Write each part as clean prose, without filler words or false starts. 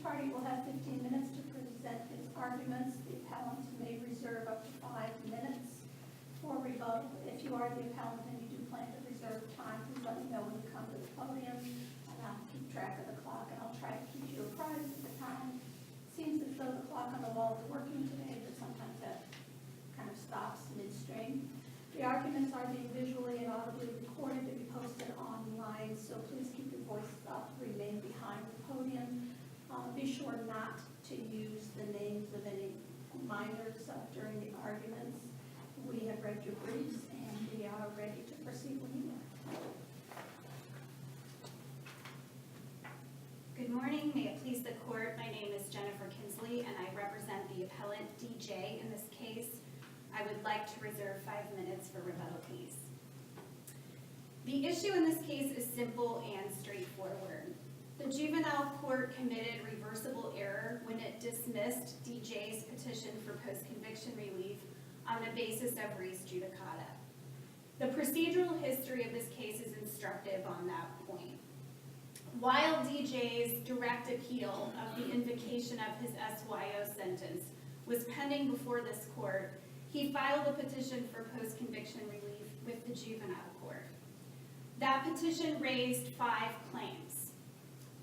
party will have 15 minutes to present its arguments. The appellant may reserve up to 5 minutes for rebuttal. If you are the appellant and you do plan to reserve time, please let me know when you come to the podium, and I'll keep track of the clock, and I'll try to keep you apprised of the time. Seems as though the clock on the wall is working today, but sometimes that kind of stops midstream. The arguments are being visually and audibly recorded to be posted online, so please keep your voice up, remain behind the podium. Be sure not to use the names of any minors during the arguments. We have read your briefs and we are ready to proceed when you are. Good morning. May it please the court, my name is Jennifer Kinsley and I represent the appellant DJ in this case. I would like to reserve 5 minutes for rebuttal, please. The issue in this case is simple and straightforward. The juvenile court committed reversible error when it dismissed DJ's petition for post-conviction relief on the basis of res judicata. The procedural history of this case is instructive on that point. While DJ's direct appeal of the invocation of his SYO sentence was pending before this court, he filed a petition for post-conviction relief with the juvenile court. That petition raised 5 claims,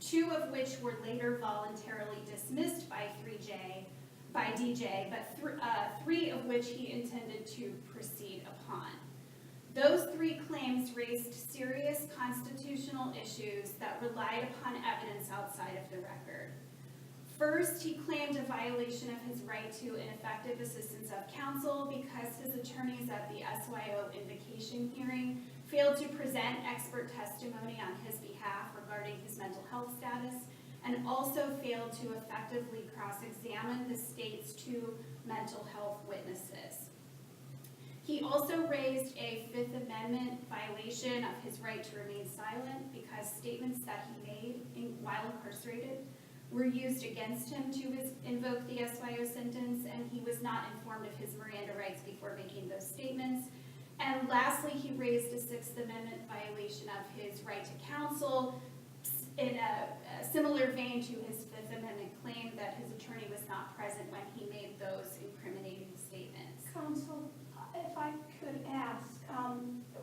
2 of which were later voluntarily dismissed by DJ, but 3 of which he intended to proceed upon. Those 3 claims raised serious constitutional issues that relied upon evidence outside of the record. First, he claimed a violation of his right to ineffective assistance of counsel because his attorneys at the SYO invocation hearing failed to present expert testimony on his behalf regarding his mental health status, and also failed to effectively cross-examine the state's 2 mental health witnesses. He also raised a Fifth Amendment violation of his right to remain silent because statements that he made while incarcerated were used against him to invoke the SYO sentence, and he was not informed of his Miranda rights before making those statements. And lastly, he raised a Sixth Amendment violation of his right to counsel in a similar vein to his Fifth Amendment claim that his attorney was not present when he made those incriminating statements. Counsel, if I could ask,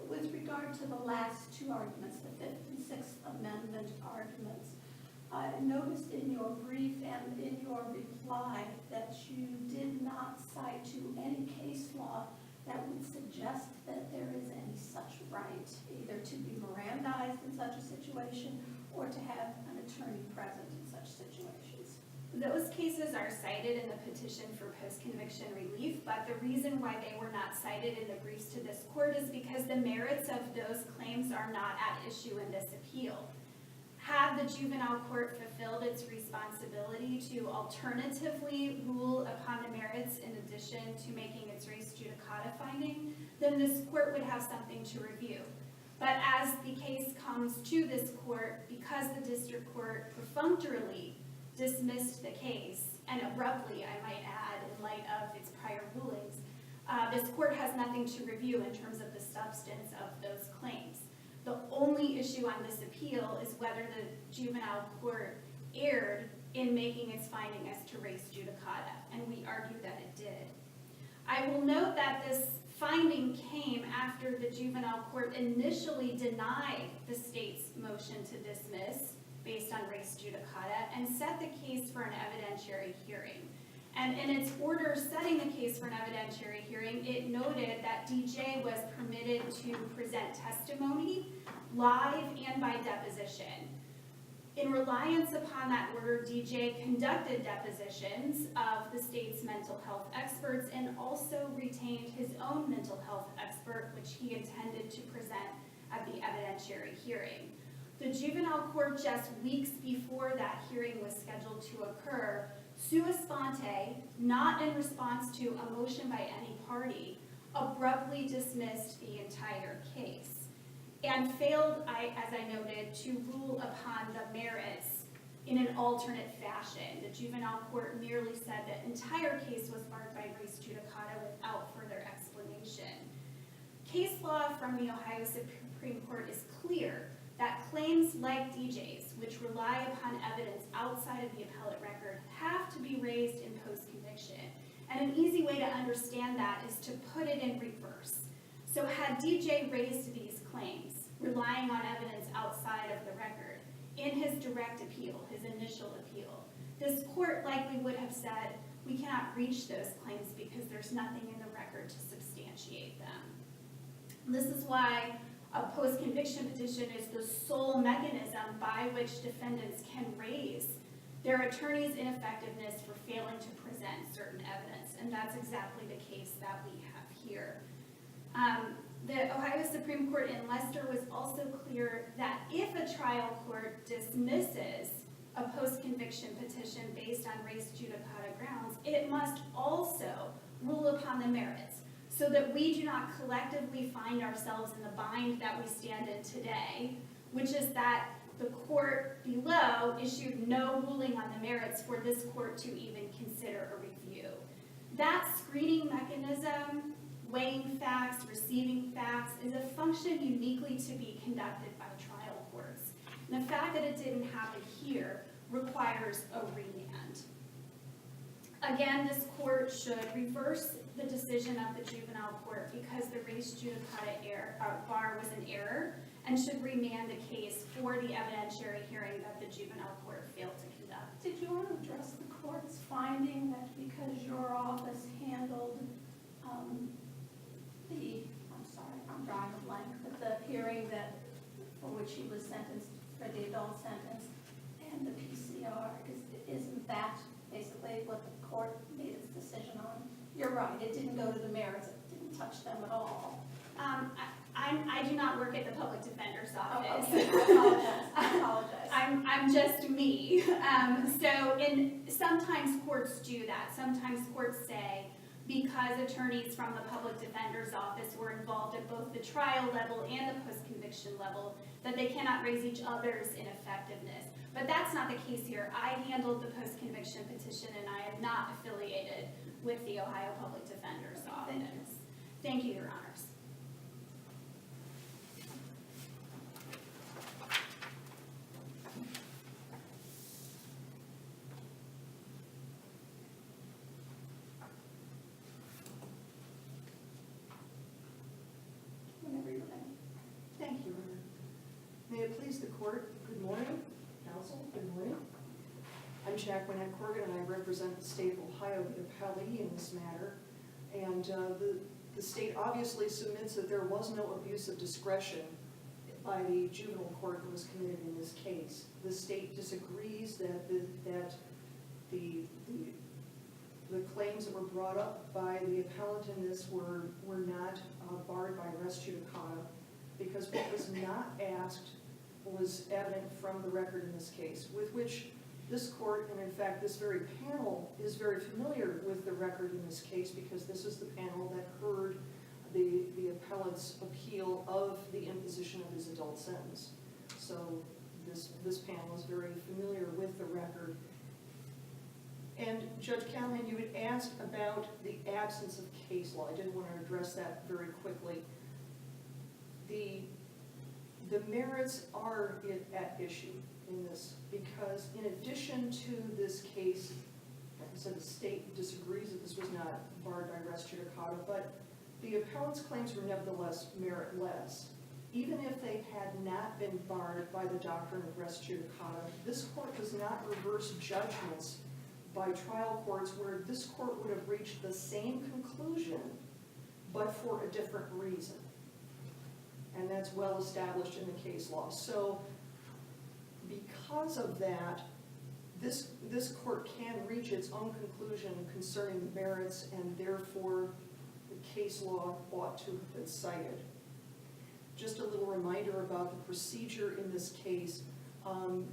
with regard to the last 2 arguments, the Fifth and Sixth Amendment arguments, I noticed in your brief and in your reply that you did not cite to any case law that would suggest that there is any such right, either to be Mirandized in such a situation or to have an attorney present in such situations. Those cases are cited in the petition for post-conviction relief, but the reason why they were not cited in the briefs to this court is because the merits of those claims are not at issue in this appeal. Had the juvenile court fulfilled its responsibility to alternatively rule upon the merits in addition to making its res judicata finding, then this court would have something to review. But as the case comes to this court, because the district court perfunctorily dismissed the case, and abruptly, I might add, in light of its prior rulings, this court has nothing to review in terms of the substance of those claims. The only issue on this appeal is whether the juvenile court erred in making its finding as to res judicata, and we argue that it did. I will note that this finding came after the juvenile court initially denied the state's motion to dismiss based on res judicata and set the case for an evidentiary hearing. And in its order setting the case for an evidentiary hearing, it noted that DJ was permitted to present testimony live and by deposition. In reliance upon that order, DJ conducted depositions of the state's mental health experts and also retained his own mental health expert, which he intended to present at the evidentiary hearing. The juvenile court, just weeks before that hearing was scheduled to occur, sua sponte, not in response to a motion by any party, abruptly dismissed the entire case and failed, as I noted, to rule upon the merits in an alternate fashion. The juvenile court merely said the entire case was barred by res judicata without further explanation. Case law from the Ohio Supreme Court is clear that claims claims like DJ's, which rely upon evidence outside of the appellate record, have to be raised in post-conviction. And an easy way to understand that is to put it in reverse. So had DJ raised these claims, relying on evidence outside of the record, in his direct appeal, his initial appeal, this court likely would have said, we cannot reach those claims because there's nothing in the record to substantiate them. This is why a post-conviction petition is the sole mechanism by which defendants can raise their attorney's ineffectiveness for failing to present certain evidence, and that's exactly the case that we have here. The Ohio Supreme Court in Leicester was also clear that if a trial court dismisses a post-conviction petition based on res judicata grounds, it must also rule upon the merits, so that we do not collectively find ourselves in the bind that we stand in today, which is that the court below issued no ruling on the merits for this court to even consider a review. That screening mechanism, weighing facts, receiving facts, is a function uniquely to be conducted by trial courts. And the fact that it didn't happen here requires a remand. Again, this court should reverse the decision of the juvenile court because the res judicata bar was an error, and should remand the case for the evidentiary hearing that the juvenile court failed to conduct. Did you want to address the court's finding that because your office handled I'm drawing a blank, but the hearing that, for which he was sentenced for the adult sentence and the PCR, isn't that basically what the court made its decision on? You're right, it didn't go to the merits, it didn't touch them at all. I do not work at the public defender's office. Oh, okay. I apologize. I'm just me. Sometimes courts do that. Sometimes courts say, because attorneys from the public defender's office were involved at both the trial level and the post-conviction level, that they cannot raise each other's ineffectiveness. But that's not the case here. I handled the post-conviction petition, and I am not affiliated with the Ohio Public Defender's Office. Thank you, Your Honors. Whenever you're ready. Thank you, Reverend. May it please the court, good morning. Counsel, good morning. I'm Jacqueline Corrigan, and I represent the state of Ohio, the appellee in this matter. And the state obviously submits that there was no abuse of discretion by the juvenile court that was committed in this case. The state disagrees that the claims that were brought up by the appellant in this were not barred by res judicata, because what was not asked was evident from the record in this case, with which this court, and in fact this very panel, is very familiar with the record in this case, because this is the panel that heard the appellant's appeal of the imposition of his adult sentence. So this panel is very familiar with the record. And Judge Callahan, you had asked about the absence of case law. I did want to address that very quickly. The merits are at issue in this, because in addition to this case, like I said, the state disagrees that this was not barred by res judicata, but the appellant's claims were nevertheless meritless. Even if they had not been barred by the doctrine of res judicata, this court does not reverse judgments by trial courts where this court would have reached the same conclusion, but for a different reason. And that's well established in the case law. So because of that, this court can reach its own conclusion concerning the merits, and therefore the case law ought to have been cited. Just a little reminder about the procedure in this case.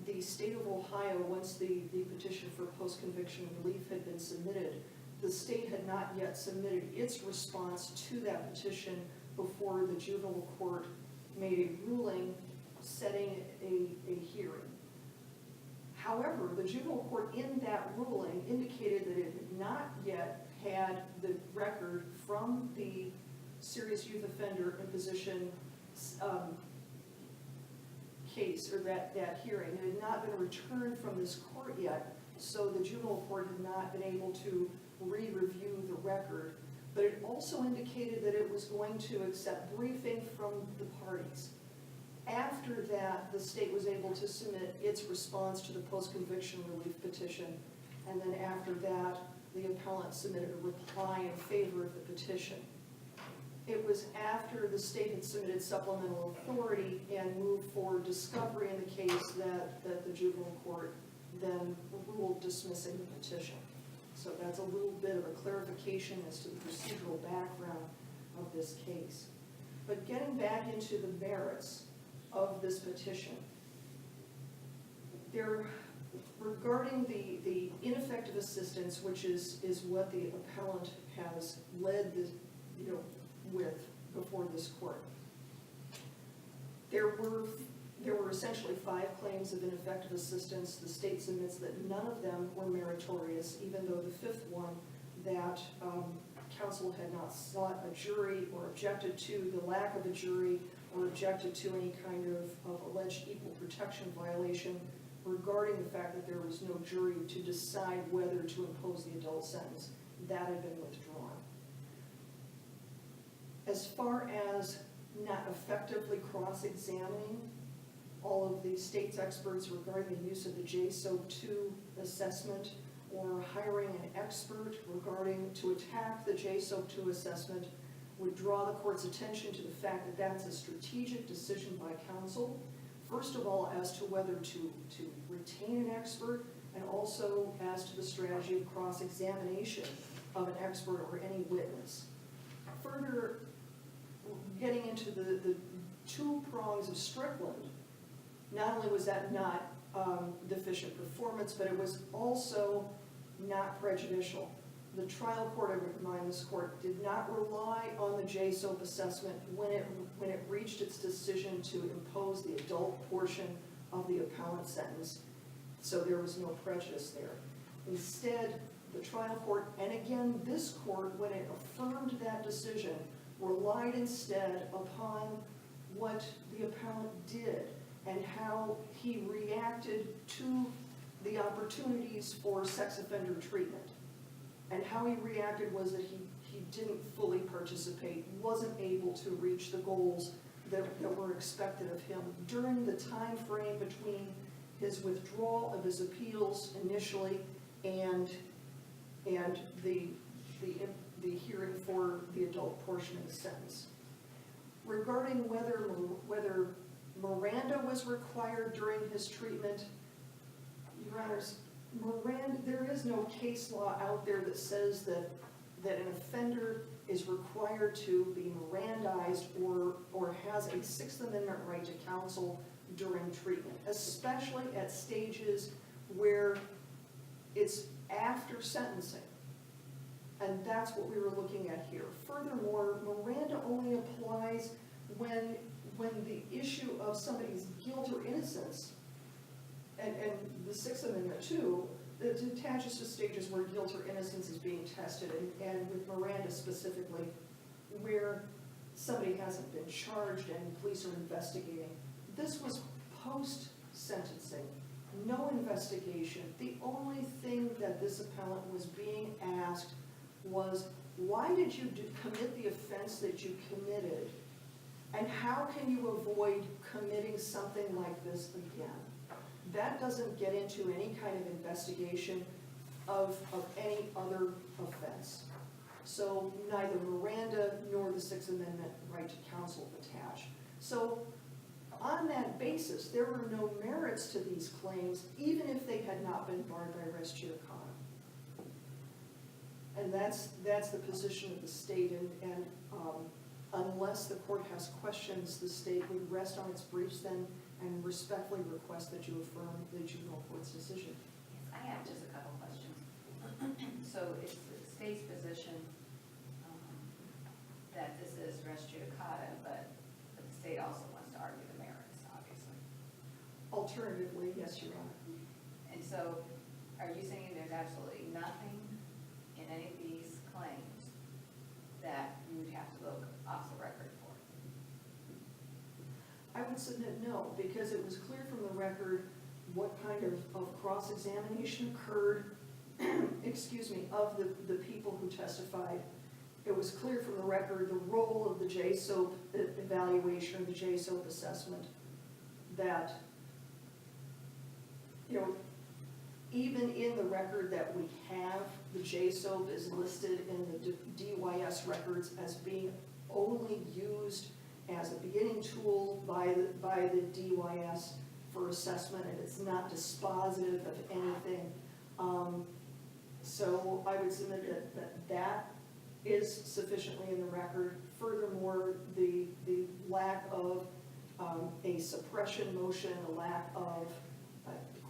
The state of Ohio, once the petition for post-conviction relief had been submitted, the state had not yet submitted its response to that petition before the juvenile court made a ruling setting a hearing. However, the juvenile court in that ruling indicated that it had not yet had the record from the serious youth offender imposition case, or that hearing. It had not been returned from this court yet, so the juvenile court had not been able to re-review the record. But it also indicated that it was going to accept briefing from the parties. After that, the state was able to submit its response to the post-conviction relief petition. And then after that, the appellant submitted a reply in favor of the petition. It was after the state had submitted supplemental authority and moved for discovery in the case that the juvenile court then ruled dismissing the petition. So that's a little bit of a clarification as to the procedural background of this case. But getting back into the merits of this petition, regarding the ineffective assistance, which is what the appellant has led with before this court, there were essentially 5 claims of ineffective assistance. The state submits that none of them were meritorious, even though the 5th one, that counsel had not sought a jury or objected to the lack of a jury or objected to any kind of alleged equal protection violation regarding the fact that there was no jury to decide whether to impose the adult sentence. That had been withdrawn. As far as not effectively cross-examining all of the state's experts regarding the use of the JSOAP-2 assessment, or hiring an expert regarding to attack the JSOAP-2 assessment, would draw the court's attention to the fact that that's a strategic decision by counsel, first of all as to whether to retain an expert, and also as to the strategy of cross-examination of an expert or any witness. Further, getting into the 2 prongs of Strickland, not only was that not deficient performance, but it was also not prejudicial. The trial court, I would remind this court, did not rely on the JSOAP assessment when it reached its decision to impose the adult portion of the appellant sentence, so there was no prejudice there. Instead, the trial court, and again this court, when it affirmed that decision, relied instead upon what the appellant did and how he reacted to the opportunities for sex offender treatment. And how he reacted was that he didn't fully participate, wasn't able to reach the goals that were expected of him during the time frame between his withdrawal of his appeals initially and the hearing for the adult portion of the sentence. Regarding whether Miranda was required during his treatment, Your Honors, there is no case law out there that says that an offender is required to be Mirandized or has a 6th Amendment right to counsel during treatment, especially at stages where it's after sentencing. And that's what we were looking at here. Furthermore, Miranda only applies when the issue of somebody's guilt or innocence, and the 6th Amendment too, it attaches to stages where guilt or innocence is being tested, and with Miranda specifically, where somebody hasn't been charged and police are investigating. This was post-sentencing, no investigation. The only thing that this appellant was being asked was, why did you commit the offense that you committed, and how can you avoid committing something like this again? That doesn't get into any kind of investigation of any other offense. So neither Miranda nor the 6th Amendment right to counsel attach. So on that basis, there were no merits to these claims, even if they had not been barred by res judicata. And that's the position of the state, and unless the court has questions, the state would rest on its briefs then and respectfully request that you affirm the juvenile court's decision. Yes, I have just a couple questions. So it's the state's position that this is res judicata, but the state also wants to argue the merits, obviously. Alternatively, yes, Your Honor. And so are you saying there's absolutely nothing in any of these claims that you would have to look off the record for? I would submit no, because it was clear from the record what kind of cross-examination occurred, excuse me, of the people who testified. It was clear from the record the role of the J-SOAP evaluation or the J-SOAP assessment, that, you know, even in the record that we have, the J-SOAP is listed in the DYS records as being only used as a beginning tool by the DYS for assessment, and it's not dispositive of anything. So I would submit that is sufficiently in the record. Furthermore, the lack of a suppression motion, the lack of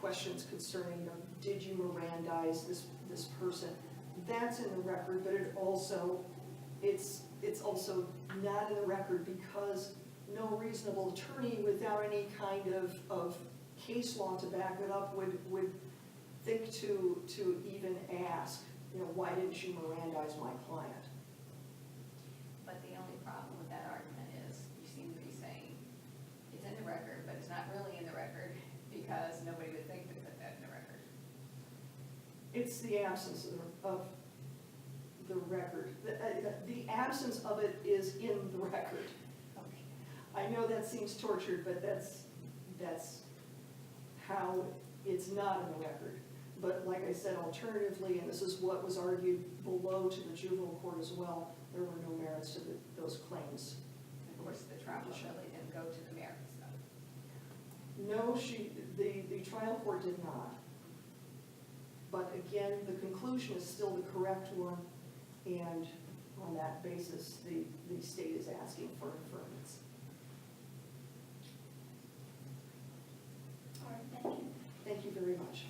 questions concerning, you know, did you Mirandize this person, that's in the record, but it's also not in the record because no reasonable attorney without any kind of case law to back it up would think to even ask, you know, why didn't you Mirandize my client? But the only problem with that argument is you seem to be saying it's in the record, but it's not really in the record because nobody would think to put that in the record. It's the absence of the record. The absence of it is in the record. Okay. I know that seems tortured, but that's how it's not in the record. But like I said, alternatively, and this is what was argued below to the juvenile court as well, there were no merits to those claims. Of course, the trial really didn't go to the merits though. No, the trial court did not. But again, the conclusion is still the correct one, and on that basis, the state is asking for affirmance. All right, thank you. Thank you very much.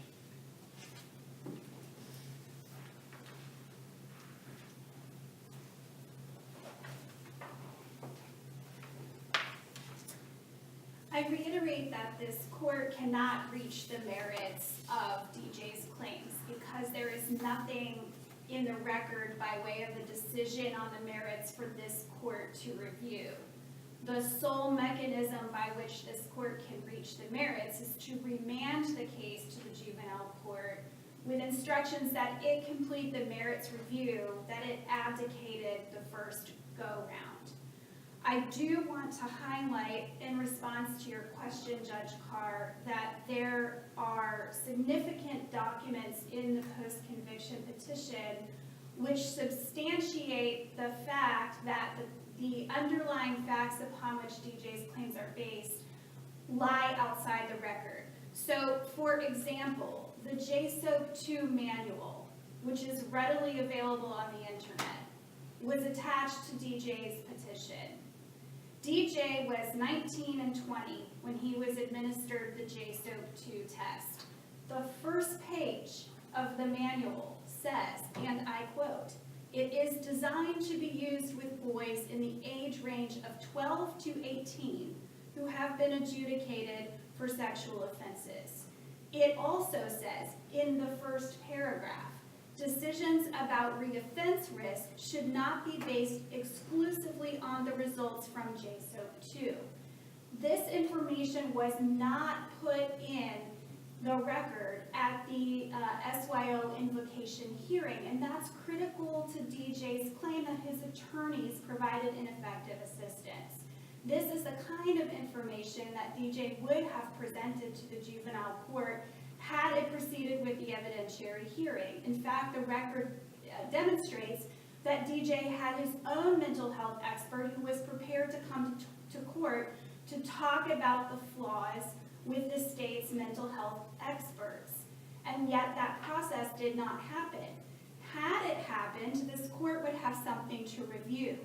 I reiterate that this court cannot reach the merits of DJ's claims because there is nothing in the record by way of a decision on the merits for this court to review. The sole mechanism by which this court can reach the merits is to remand the case to the juvenile court with instructions that it complete the merits review that it abdicated the first go-round. I do want to highlight, in response to your question, Judge Carr, that there are significant documents in the post-conviction petition which substantiate the fact that the underlying facts upon which DJ's claims are based lie outside the record. So, for example, the JSOAP 2 manual, which is readily available on the internet, was attached to DJ's petition. DJ was 19 and 20 when he was administered the JSOAP 2 test. The first page of the manual says, and I quote, "It is designed to be used with boys in the age range of 12 to 18 who have been adjudicated for sexual offenses." It also says in the first paragraph, decisions about reoffense risk should not be based exclusively on the results from JSOAP 2. This information was not put in the record at the SYO invocation hearing, and that's critical to DJ's claim that his attorneys provided ineffective assistance. This is the kind of information that DJ would have presented to the juvenile court had it proceeded with the evidentiary hearing. In fact, the record demonstrates that DJ had his own mental health expert who was prepared to come to court to talk about the flaws with the state's mental health experts. And yet that process did not happen. Had it happened, this court would have something to review.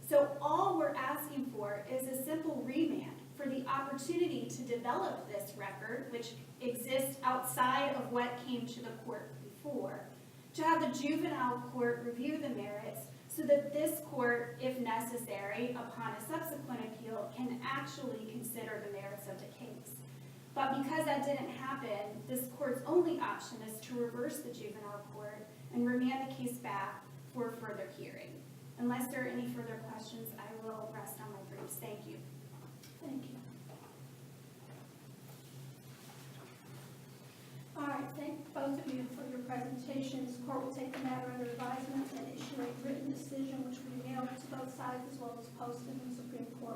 So all we're asking for is a simple remand for the opportunity to develop this record, which exists outside of what came to the court before, to have the juvenile court review the merits so that this court, if necessary, upon a subsequent appeal, can actually consider the merits of the case. But because that didn't happen, this court's only option is to reverse the juvenile court and remand the case back for further hearing. Unless there are any further questions, I will rest on my briefs. Thank you. Thank you. thank both of you for your presentations. Court will take the matter under advisement and issue a written decision which will be mailed to both sides as well as posted in the Supreme Court.